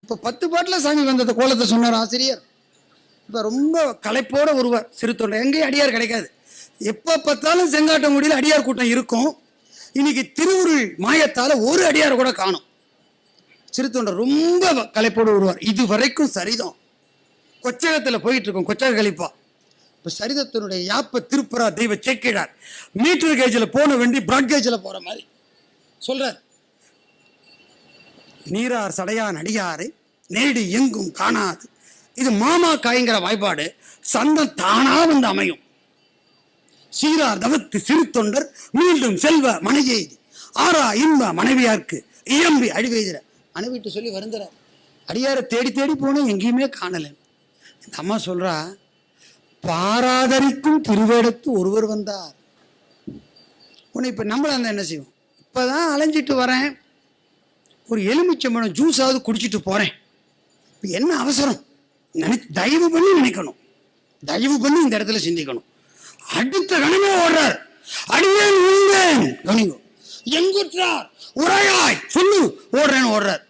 இப்போ 10 பாட்டில் சாமி வந்தது கோலத்தை சொன்னார் ஆசிரியர். இப்போ ரொம்ப களைப்போட ஒருவர் சிறு தொண்டர், எங்கேயும் அடியார் கிடைக்காது. எப்போ பார்த்தாலும் செங்காட்டங்குடியில் அடியார் கூட்டம் இருக்கும். இன்னைக்கு திருவுருள் மாயத்தால் ஒரு அடியார் கூட காணும். சிறு தொண்டர் ரொம்ப களைப்போடு வருவார். இது வரைக்கும் சரிதம் கொச்சகத்தில் போயிட்டு இருக்கோம், கொச்சக கழிப்பா. இப்போ சரிதத்தினுடைய யாப்ப திருப்புறா தெய்வ சேக்கிழார் மீட்டர் கேஜில் போன வேண்டி பிராட் கேஜில் போகிற மாதிரி சொல்கிறார். நீரார் சடையான் அடியாரை நேடி எங்கும் காணாது, இது மாமா காய்ங்கிற வாய்ப்பாடு சந்தம் தானா வந்து அமையும். சீரார் தவத்து சிறு தொண்டர் மீண்டும் செல்வ மனையெய்தி ஆறா இன்ப மனைவியார்க்கு இயம்பி அழிவெய்திர மனைவிட்டு சொல்லி வருந்துறார். அடியாரை தேடி தேடி போனோம், எங்கேயுமே காணலை. இந்த அம்மா சொல்றா, பாராதரிக்கும் திருவேடத்து ஒருவர் வந்தார். உன்னை இப்போ நம்மள அந்த என்ன செய்வோம், இப்போதான் அலைஞ்சிட்டு வரேன், ஒரு எலுமிச்சம்பழம் ஜூஸாவது குடிச்சிட்டு போறேன், இப்போ என்ன அவசரம் தயவு பண்ணி நினைக்கணும், தயவு பண்ணி இந்த இடத்துல சிந்திக்கணும். அடுத்த கணமே ஓடுறார், அடியேன் கவனிங்கோ, எங்குற்றார் உரையாய் சொல்லு ஓடுறேன்னு ஓடுறார்.